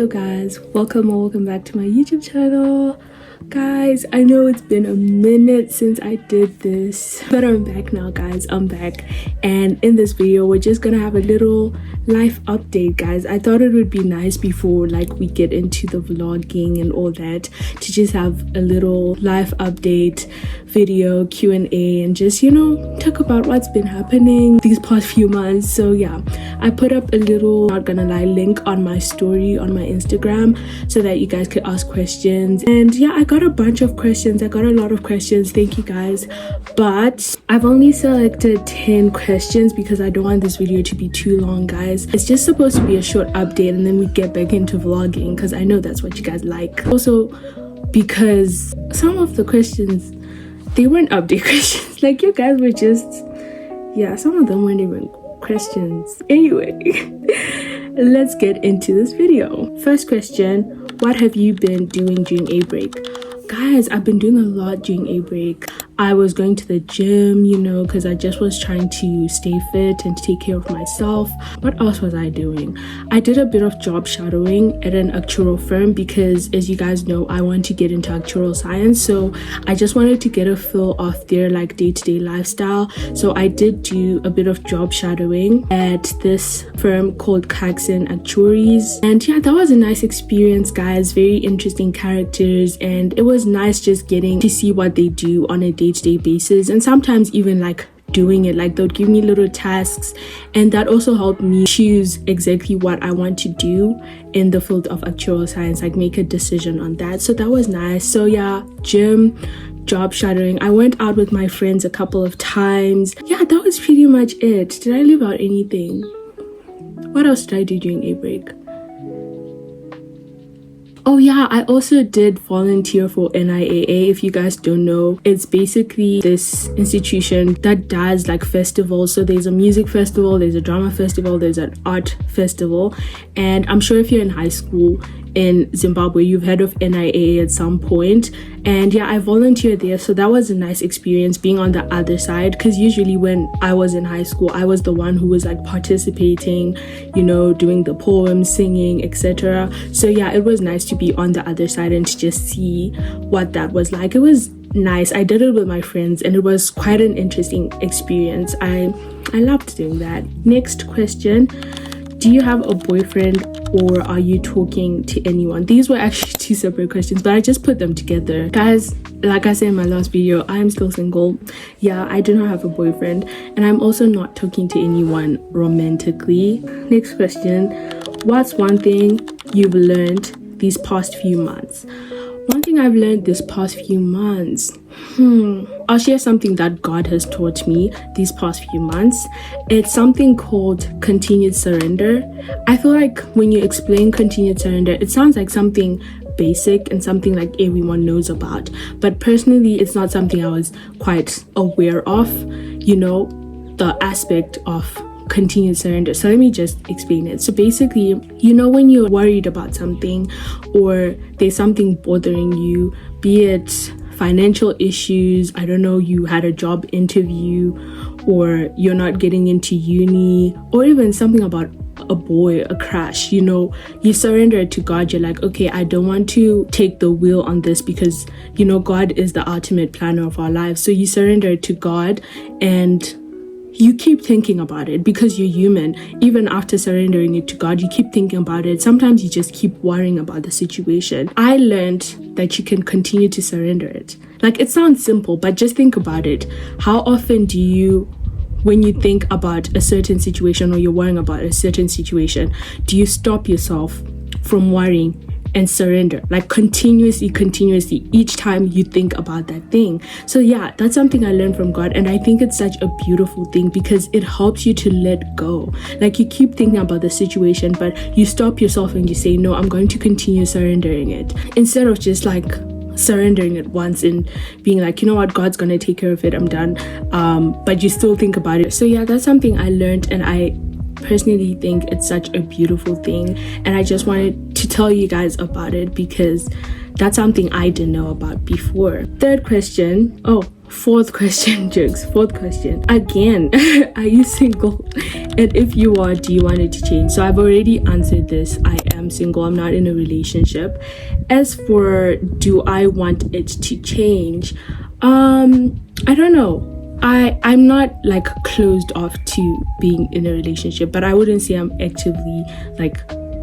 Hello guys, welcome back to my YouTube channel. Guys, I know it's been a minute since I did this, but I'm back now guys. I'm back, and in this video we're just gonna have a little life update, guys. I thought it would be nice before we get into the vlogging and all that to just have a little life update video, Q&A, and just talk about what's been happening these past few months. So yeah, I put up a little, not gonna lie, link on my story on my Instagram so that you guys could ask questions. And yeah, I got a bunch of questions. I got a lot of questions, thank you guys, but I've only selected 10 questions because I don't want this video to be too long, guys. It's just supposed to be a short update and then we get back into vlogging because I know that's what you guys like. Also because some of the questions, they weren't update questions. You guys were just, yeah, some of them weren't even questions. Anyway, let's get into this video. First question, what have you been doing during a break? Guys, I've been doing a lot during a break. I was going to the gym, because I just was trying to stay fit and to take care of myself. What else was I doing? I did a bit of job shadowing at an actuarial firm because, as you guys know, I want to get into actuarial science. So I just wanted to get a feel of their day-to-day lifestyle. So I did do a bit of job shadowing at this firm called QnA Actuaries. And yeah, that was a nice experience, guys. Very interesting characters, and it was nice just getting to see what they do on a day-to-day basis, and sometimes even doing it. They would give me little tasks, and that also helped me choose exactly what I want to do in the field of actuarial science, make a decision on that. So that was nice. So yeah, gym, job shadowing. I went out with my friends a couple of times. Yeah, that was pretty much it. Did I leave out anything? What else did I do during a break? Oh yeah, I also did volunteer for NIAA. If you guys don't know, it's basically this institution that does festivals. So there's a music festival, there's a drama festival, there's an art festival, and I'm sure if you're in high school in Zimbabwe, you've heard of NIAA at some point. And yeah, I volunteered there, so that was a nice experience being on the other side, because usually when I was in high school, I was the one who was participating, doing the poems, singing, etc. So yeah, it was nice to be on the other side and to just see what that was like. It was nice. I did it with my friends and it was quite an interesting experience. I loved doing that. Next question, do you have a boyfriend or are you talking to anyone? These were actually two separate questions, but I just put them together. Guys, like I said in my last video, I am still single. Yeah, I do not have a boyfriend, and I'm also not talking to anyone romantically. Next question, what's one thing you've learned these past few months? One thing I've learned this past few months, I'll share something that God has taught me these past few months. It's something called continued surrender. I feel like when you explain continued surrender, it sounds like something basic and something everyone knows about, but personally it's not something I was quite aware of, the aspect of continued surrender. So let me just explain it. So basically, when you're worried about something or there's something bothering you, be it financial issues, I don't know, you had a job interview, or you're not getting into uni, or even something about a boy, a crush, you surrender it to God. You're like, okay, I don't want to take the wheel on this because God is the ultimate planner of our lives. So you surrender it to God and you keep thinking about it because you're human. Even after surrendering it to God, you keep thinking about it. Sometimes you just keep worrying about the situation. I learned that you can continue to surrender it. It sounds simple, but just think about it. How often do you, when you think about a certain situation or you're worrying about a certain situation, do you stop yourself from worrying and surrender, continuously each time you think about that thing? So yeah, that's something I learned from God, and I think it's such a beautiful thing because it helps you to let go. You keep thinking about the situation, but you stop yourself and you say, no, I'm going to continue surrendering it, instead of just surrendering it once and being you know what, God's gonna take care of it, I'm done, but you still think about it. So yeah, that's something I learned, and I personally think it's such a beautiful thing, and I just wanted to tell you guys about it because that's something I didn't know about before. Third question, Fourth question, jokes. Fourth question. Again, are you single? And if you are, do you want it to change? So I've already answered this. I am single. I'm not in a relationship. As for do I want it to change? I don't know. I'm not like closed off to being in a relationship, but I wouldn't say I'm actively like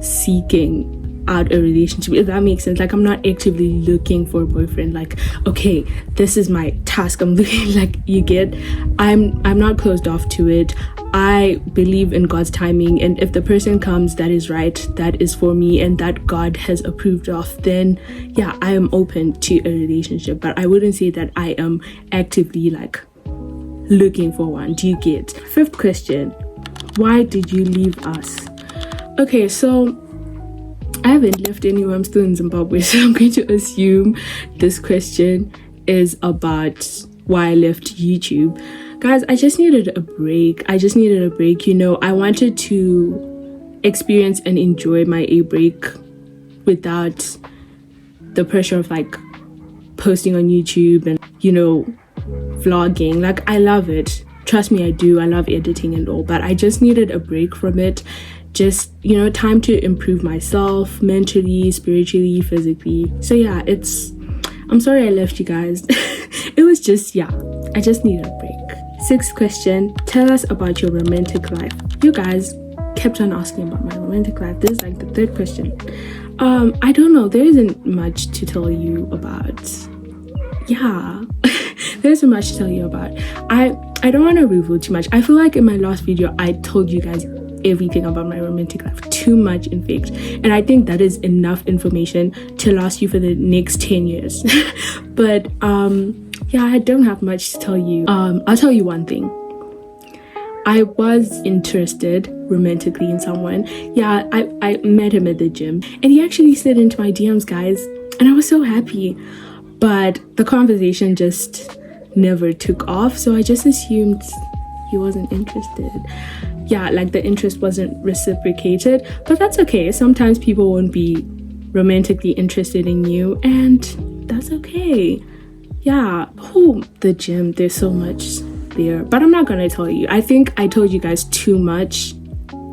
seeking out a relationship, if that makes sense. Like, I'm not actively looking for a boyfriend, like, okay, this is my task, I'm looking, like, you get, I'm not closed off to it. I believe in God's timing, and if the person comes that is right, that is for me, and that God has approved of, then yeah, I am open to a relationship. But I wouldn't say that I am actively like looking for one. Do you get? Fifth question, why did you leave us? Okay, so I haven't left anywhere. I'm still in Zimbabwe, so I'm going to assume this question is about why I left YouTube. Guys, I just needed a break. You know, I wanted to experience and enjoy my break without the pressure of like posting on YouTube and, you know, vlogging. Like, I love it. Trust me, I do. I love editing and all, but I just needed a break from it. Just, you know, time to improve myself mentally, spiritually, physically. So yeah, I'm sorry I left you guys. It was just, yeah, I just needed a break. Sixth question, tell us about your romantic life. You guys kept on asking about my romantic life. This is like the third question. I don't know, there isn't much to tell you about. Yeah, there isn't much to tell you about. I don't want to reveal too much. I feel like in my last video I told you guys everything about my romantic life, too much in fact, and I think that is enough information to last you for the next 10 years. But yeah, I don't have much to tell you. I'll tell you one thing. I was interested romantically in someone. Yeah, I met him at the gym, and he actually slid into my DMs, guys, and I was so happy, but the conversation just never took off, so I just assumed he wasn't interested. Yeah, like the interest wasn't reciprocated, but that's okay. Sometimes people won't be romantically interested in you, and that's okay. Yeah, the gym, there's so much there, but I'm not gonna tell you. I think I told you guys too much.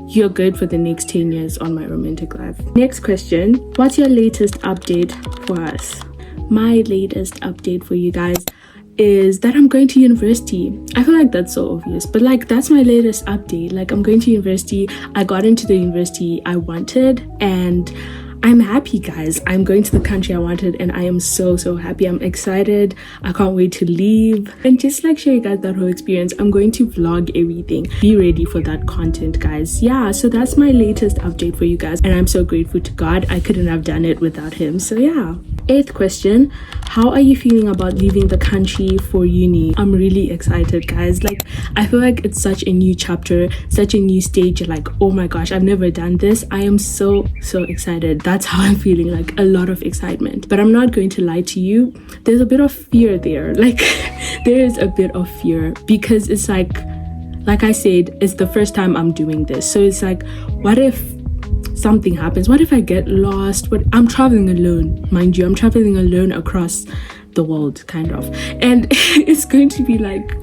You're good for the next 10 years on my romantic life. Next question, what's your latest update for us? My latest update for you guys is that I'm going to university. I feel like that's so obvious, but like that's my latest update. Like, I'm going to university. I got into the university I wanted, and I'm happy, guys. I'm going to the country I wanted, and I am so happy. I'm excited. I can't wait to leave and just like show you guys that whole experience. I'm going to vlog everything. Be ready for that content, guys. Yeah, so that's my latest update for you guys, and I'm so grateful to God. I couldn't have done it without him. So yeah. Eighth question, how are you feeling about leaving the country for uni? I'm really excited, guys. Like, I feel like it's such a new chapter, such a new stage. Like, oh my gosh, I've never done this. I am so excited. That's how I'm feeling, like a lot of excitement. But I'm not going to lie to you, there's a bit of fear there. Like, there is a bit of fear, because it's like I said, it's the first time I'm doing this. So it's like, what if something happens? What if I get lost? I'm traveling alone, mind you. I'm traveling alone across the world, kind of, and it's going to be like,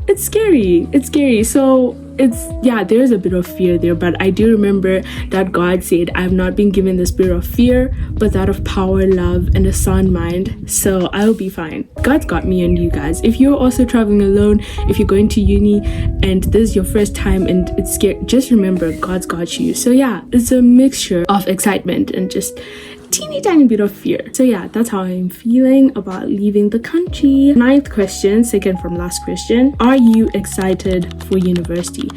it's scary. So it's, yeah, there's a bit of fear there, but I do remember that God said, I've not been given the spirit of fear, but that of power, love, and a sound mind. So I'll be fine. God's got me and you guys. If you're also traveling alone, if you're going to uni and this is your first time and it's scary, just remember God's got you. So yeah, it's a mixture of excitement and just teeny tiny bit of fear. So yeah, that's how I'm feeling about leaving the country. Ninth question, second from last question, are you excited for university?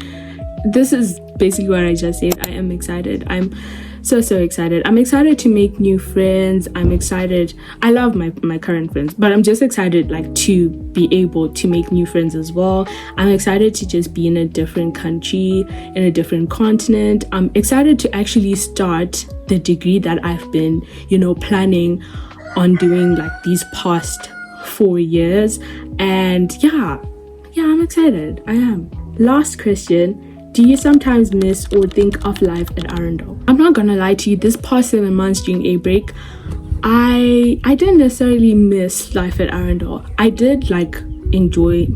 This is basically what I just said. I am excited. I'm so excited. I'm excited to make new friends. I'm excited. I love my current friends, but I'm just excited like to be able to make new friends as well. I'm excited to just be in a different country, in a different continent. I'm excited to actually start the degree that I've been, you know, planning on doing like these past 4 years. And yeah, I'm excited. I am. Last question. Do you sometimes miss or think of life at Arundel? I'm not gonna lie to you, this past 7 months during a break, I didn't necessarily miss life at Arundel. I did like enjoy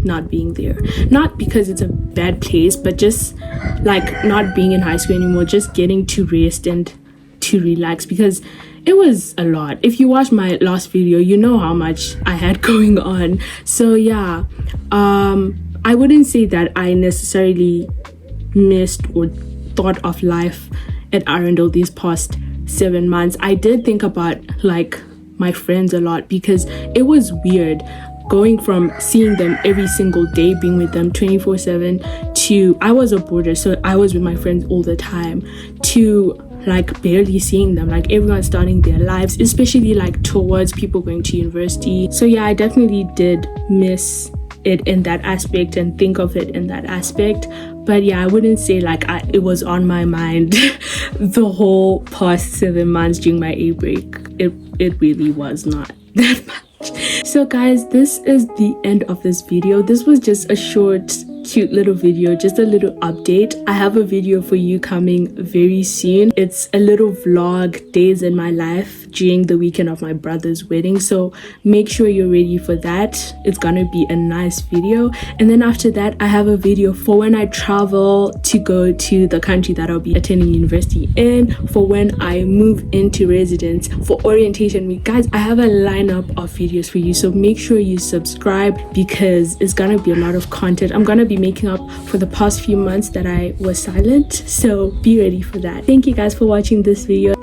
not being there. Not because it's a bad place, but just like not being in high school anymore, just getting to rest and to relax, because it was a lot. If you watched my last video, you know how much I had going on. So yeah, I wouldn't say that I necessarily missed or thought of life at Arundel these past 7 months. I did think about like my friends a lot, because it was weird going from seeing them every single day, being with them 24/7, to I was a boarder, so I was with my friends all the time, to like barely seeing them, like everyone starting their lives, especially like towards people going to university. So yeah, I definitely did miss it in that aspect and think of it in that aspect. But yeah, I wouldn't say like it was on my mind the whole past 7 months during my A break. It really was not that much. So guys, this is the end of this video. This was just a short, cute little video, just a little update. I have a video for you coming very soon. It's a little vlog, days in my life during the weekend of my brother's wedding, so make sure you're ready for that. It's gonna be a nice video. And then after that, I have a video for when I travel to go to the country that I'll be attending university in, for when I move into residence, for orientation week. Guys, I have a lineup of videos for you, so make sure you subscribe, because it's gonna be a lot of content. I'm gonna be making up for the past few months that I was silent, so be ready for that. Thank you guys for watching this video.